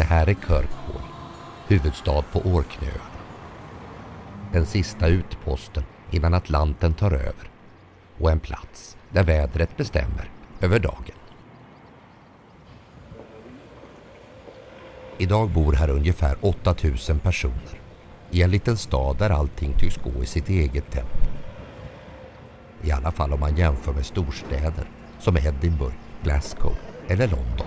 Det här är Kirkwall, huvudstad på Orkneyöarna. Den sista utposten innan Atlanten tar över och en plats där vädret bestämmer över dagen. Idag bor här ungefär 8000 personer i en liten stad där allting tycks gå i sitt eget tempo. I alla fall om man jämför med storstäder som Edinburgh, Glasgow eller London.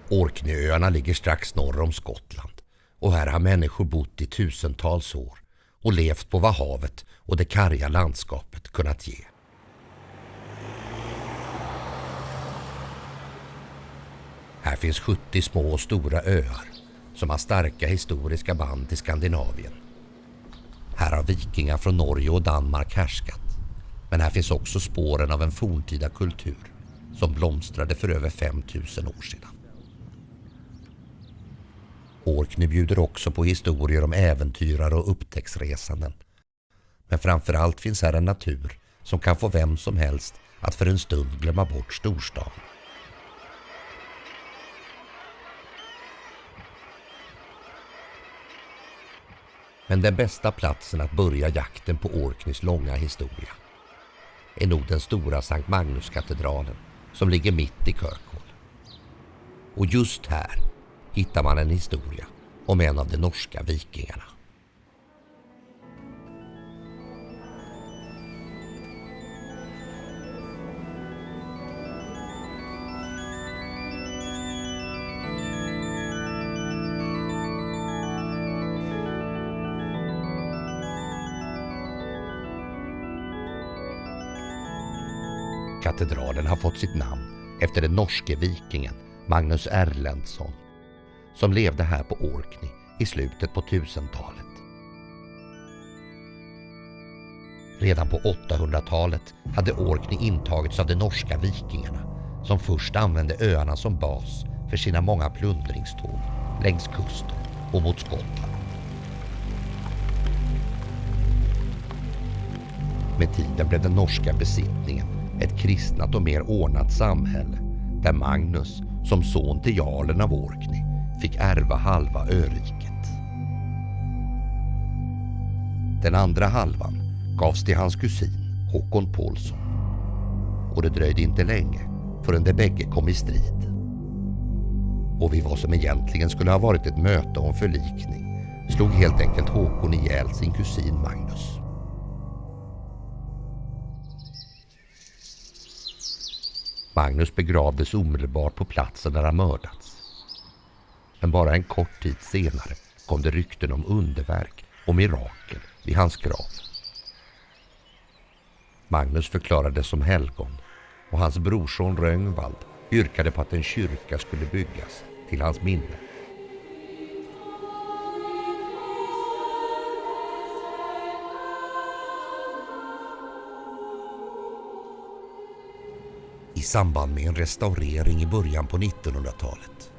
Orkneyöarna ligger strax norr om Skottland och här har människor bott i tusentals år och levt på vad havet och det karga landskapet kunnat ge. Här finns 70 små och stora öar som har starka historiska band till Skandinavien. Här har vikingar från Norge och Danmark härskat, men här finns också spåren av en forntida kultur som blomstrade för över 5000 år sedan. Orkney bjuder också på historier om äventyrare och upptäcktsresanden. Men framförallt finns här en natur som kan få vem som helst att för en stund glömma bort storstan. Men den bästa platsen att börja jakten på Orkneys långa historia är nog den stora Sankt Magnus-katedralen som ligger mitt i Kirkwall. Och just här hittar man en historia om en av de norska vikingarna. Katedralen har fått sitt namn efter den norske vikingen Magnus Erlendsson som levde här på Orkney i slutet på 1000-talet. Redan på 800-talet hade Orkney intagits av de norska vikingarna som först använde öarna som bas för sina många plundringståg längs kusten och mot Skottland. Med tiden blev den norska besittningen ett kristnat och mer ordnat samhälle där Magnus som son till jarlen av Orkney fick ärva halva öriket. Den andra halvan gavs till hans kusin Håkon Paulsson. Och det dröjde inte länge förrän de bägge kom i strid. Och vid vad som egentligen skulle ha varit ett möte om förlikning slog helt enkelt Håkon ihjäl sin kusin Magnus. Magnus begravdes omedelbart på platsen där han mördats. Men bara en kort tid senare kom det rykten om underverk och mirakel vid hans grav. Magnus förklarades som helgon och hans brorson Rögnvald yrkade på att en kyrka skulle byggas till hans minne. I samband med en restaurering i början på 1900-talet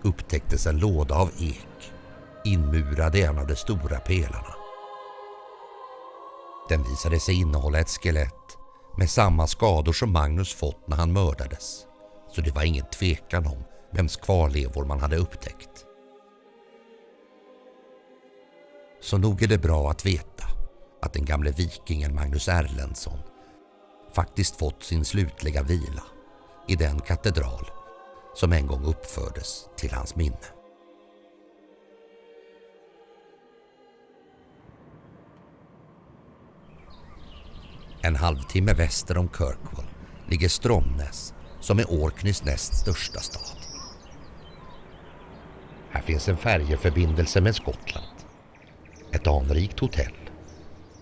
upptäcktes en låda av ek inmurad i en av de stora pelarna. Den visade sig innehålla ett skelett med samma skador som Magnus fått när han mördades, så det var ingen tvekan om vems kvarlevor man hade upptäckt. Så nog är det bra att veta att den gamle vikingen Magnus Erlendsson faktiskt fått sin slutliga vila i den katedral som en gång uppfördes till hans minne. En halvtimme väster om Kirkwall ligger Stromness som är Orkneys näst största stad. Här finns en färjeförbindelse med Skottland, ett anrikt hotell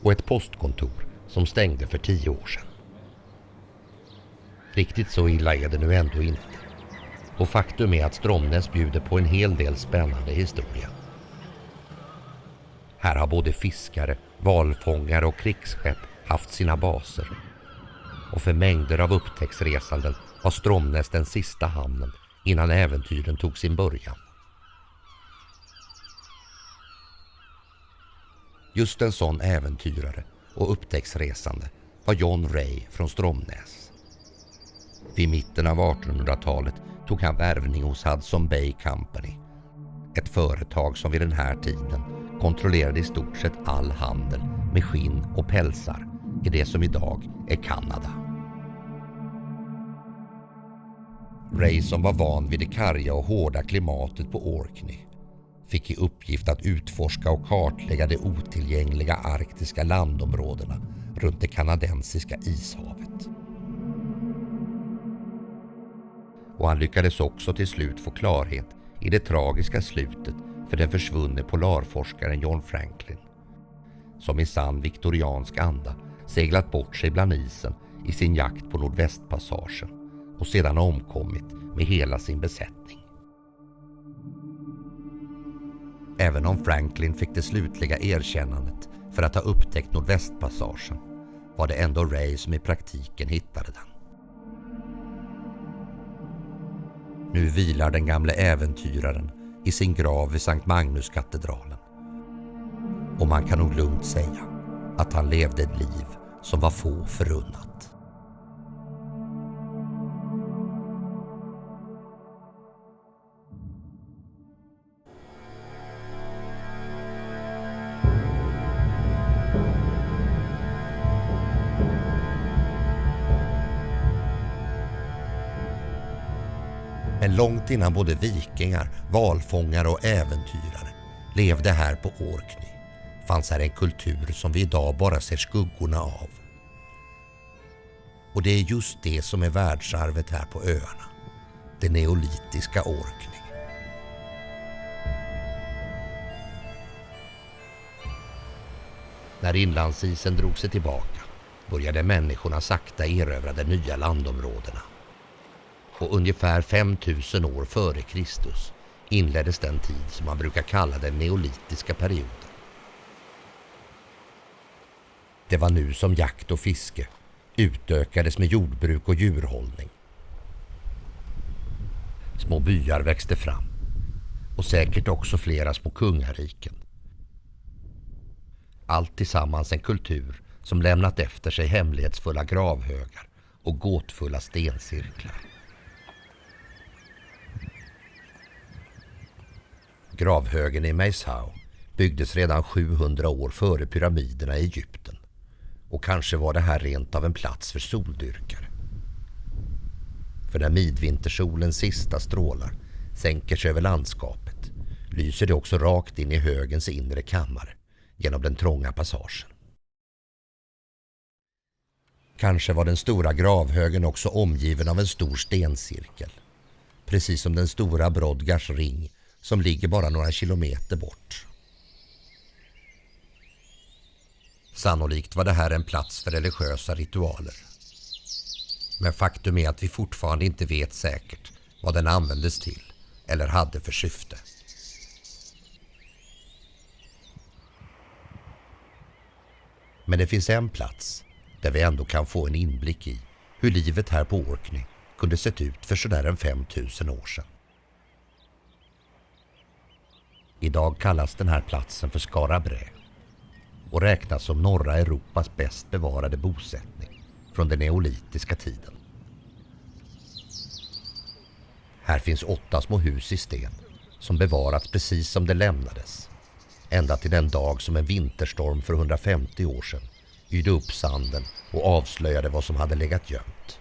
och ett postkontor som stängde för 10 år sedan. Riktigt så illa är det nu ändå inte. Och faktum är att Stromness bjuder på en hel del spännande historia. Här har både fiskare, valfångare och krigsskepp haft sina baser. Och för mängder av upptäcktsresanden var Stromness den sista hamnen innan äventyren tog sin början. Just en sån äventyrare och upptäcktsresande var John Ray från Stromness. Vid mitten av 1800-talet tog han värvning hos Hudson Bay Company, ett företag som vid den här tiden kontrollerade i stort sett all handel med skinn och pälsar i det som idag är Kanada. Ray, som var van vid det karga och hårda klimatet på Orkney, fick i uppgift att utforska och kartlägga de otillgängliga arktiska landområdena runt det kanadensiska ishavet. Och han lyckades också till slut få klarhet i det tragiska slutet för den försvunne polarforskaren John Franklin, som i sann viktoriansk anda seglat bort sig bland isen i sin jakt på Nordvästpassagen och sedan omkommit med hela sin besättning. Även om Franklin fick det slutliga erkännandet för att ha upptäckt Nordvästpassagen, var det ändå Ray som i praktiken hittade den. Nu vilar den gamle äventyraren i sin grav vid Sankt Magnuskatedralen. Och man kan nog lugnt säga att han levde ett liv som var få förunnat. Men långt innan både vikingar, valfångare och äventyrare levde här på Orkney fanns här en kultur som vi idag bara ser skuggorna av. Och det är just det som är världsarvet här på öarna. Det neolitiska Orkney. När inlandsisen drog sig tillbaka började människorna sakta erövra de nya landområdena. Och ungefär 5000 år före Kristus inleddes den tid som man brukar kalla den neolitiska perioden. Det var nu som jakt och fiske utökades med jordbruk och djurhållning. Små byar växte fram och säkert också flera små kungariken. Allt tillsammans en kultur som lämnat efter sig hemlighetsfulla gravhögar och gåtfulla stencirklar. Gravhögen i Meishau byggdes redan 700 år före pyramiderna i Egypten. Och kanske var det här rent av en plats för soldyrkare. För när midvintersolens sista strålar sänker sig över landskapet lyser det också rakt in i högens inre kammare genom den trånga passagen. Kanske var den stora gravhögen också omgiven av en stor stencirkel, precis som den stora Brodgars ring som ligger bara några kilometer bort. Sannolikt var det här en plats för religiösa ritualer. Men faktum är att vi fortfarande inte vet säkert vad den användes till eller hade för syfte. Men det finns en plats där vi ändå kan få en inblick i hur livet här på Orkney kunde sett ut för sådär en 5000 år sedan. Idag kallas den här platsen för Skara Brä och räknas som norra Europas bäst bevarade bosättning från den neolitiska tiden. Här finns 8 små hus i sten som bevarats precis som det lämnades, ända till den dag som en vinterstorm för 150 år sedan yrde upp sanden och avslöjade vad som hade legat gömt.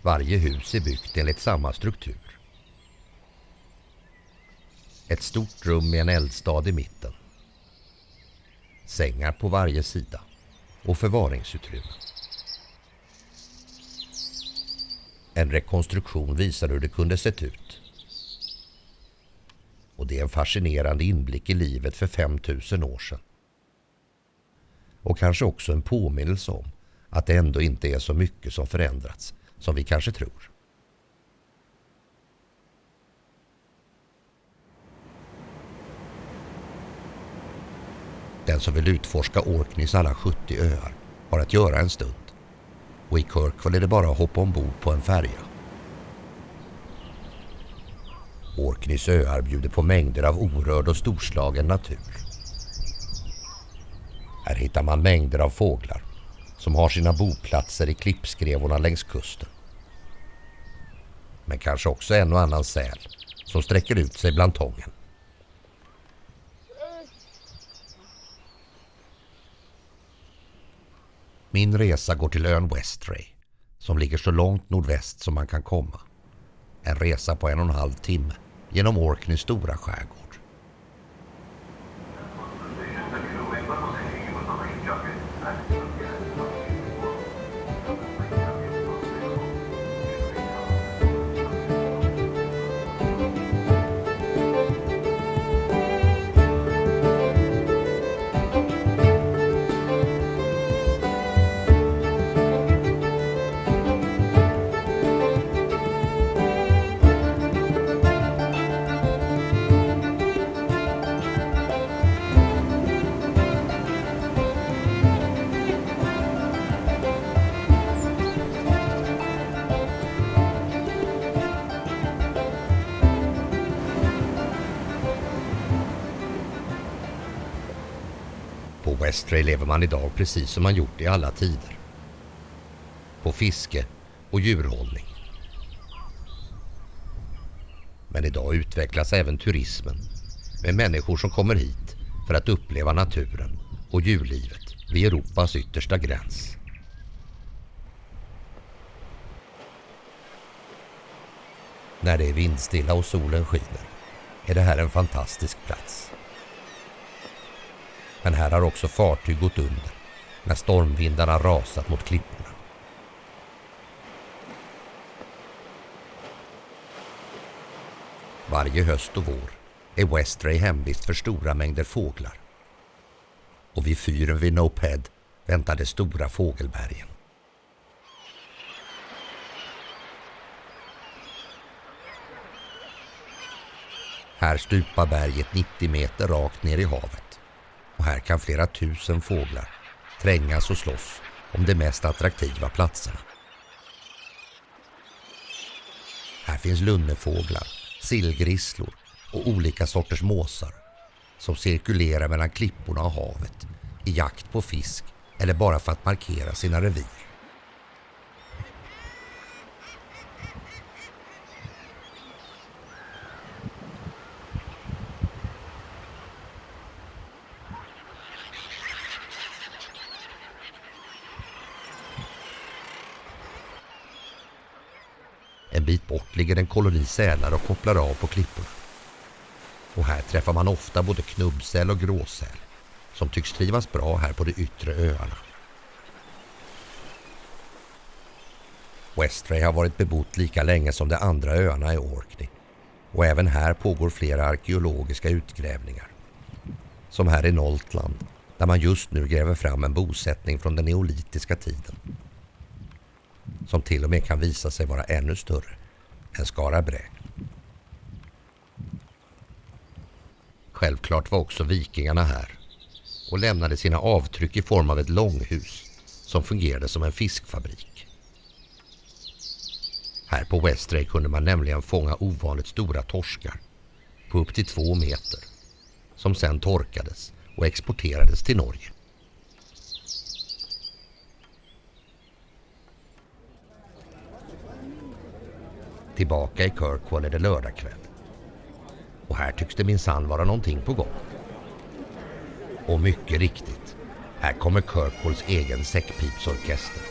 Varje hus är byggt enligt samma struktur. Ett stort rum med en eldstad i mitten. Sängar på varje sida och förvaringsutrymme. En rekonstruktion visar hur det kunde sett ut. Och det är en fascinerande inblick i livet för 5000 år sedan. Och kanske också en påminnelse om att det ändå inte är så mycket som förändrats som vi kanske tror. Den som vill utforska Orkneys alla 70 öar har att göra en stund. Och i Kirkwall är det bara att hoppa ombord på en färja. Orkneys öar bjuder på mängder av orörd och storslagen natur. Här hittar man mängder av fåglar som har sina boplatser i klippskrevorna längs kusten. Men kanske också en och annan säl som sträcker ut sig bland tången. Min resa går till ön Westray, som ligger så långt nordväst som man kan komma. En resa på 1,5 timme genom Orkneys stora skärgård. På Westray lever man idag precis som man gjort i alla tider. På fiske och djurhållning. Men idag utvecklas även turismen med människor som kommer hit för att uppleva naturen och djurlivet vid Europas yttersta gräns. När det är vindstilla och solen skiner är det här en fantastisk plats. Men här har också fartyg gått under när stormvindarna rasat mot klipporna. Varje höst och vår är Westray hemvist för stora mängder fåglar. Och vid fyren vid Nope Head väntar de stora fågelbergen. Här stupar berget 90 meter rakt ner i havet. Och här kan flera tusen fåglar trängas och slåss om de mest attraktiva platserna. Här finns lunnefåglar, sillgrisslor och olika sorters måsar som cirkulerar mellan klipporna och havet i jakt på fisk eller bara för att markera sina revir. En bit bort ligger en koloni sälar och kopplar av på klipporna. Och här träffar man ofta både knubbsäl och gråsäl som tycks trivas bra här på de yttre öarna. Westray har varit bebott lika länge som de andra öarna i Orkney. Och även här pågår flera arkeologiska utgrävningar. Som här i Noltland, där man just nu gräver fram en bosättning från den neolitiska tiden. Som till och med kan visa sig vara ännu större än Skara Brä. Självklart var också vikingarna här och lämnade sina avtryck i form av ett långhus som fungerade som en fiskfabrik. Här på Westray kunde man nämligen fånga ovanligt stora torskar på upp till 2 meter som sedan torkades och exporterades till Norge. Tillbaka i Kirkwall är det lördagkväll. Och här tycks det minsann vara någonting på gång. Och mycket riktigt, här kommer Kirkwalls egen säckpipsorkester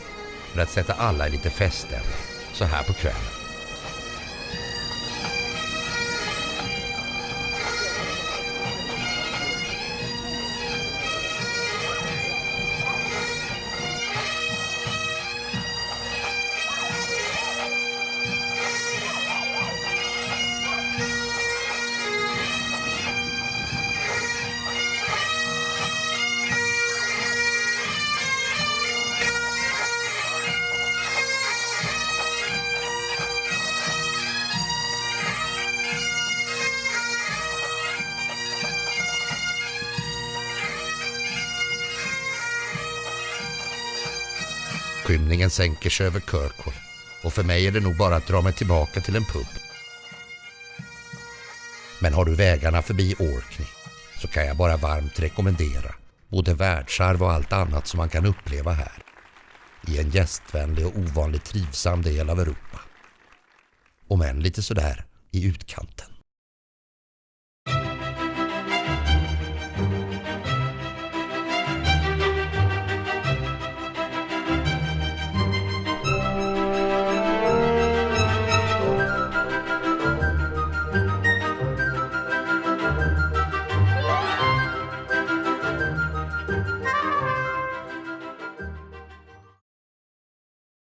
för att sätta alla i lite feststämning så här på kvällen. Skymningen sänker sig över Kirkwall och för mig är det nog bara att dra mig tillbaka till en pub. Men har du vägarna förbi Orkney så kan jag bara varmt rekommendera både världsarv och allt annat som man kan uppleva här i en gästvänlig och ovanligt trivsam del av Europa. Om än lite sådär i utkanten.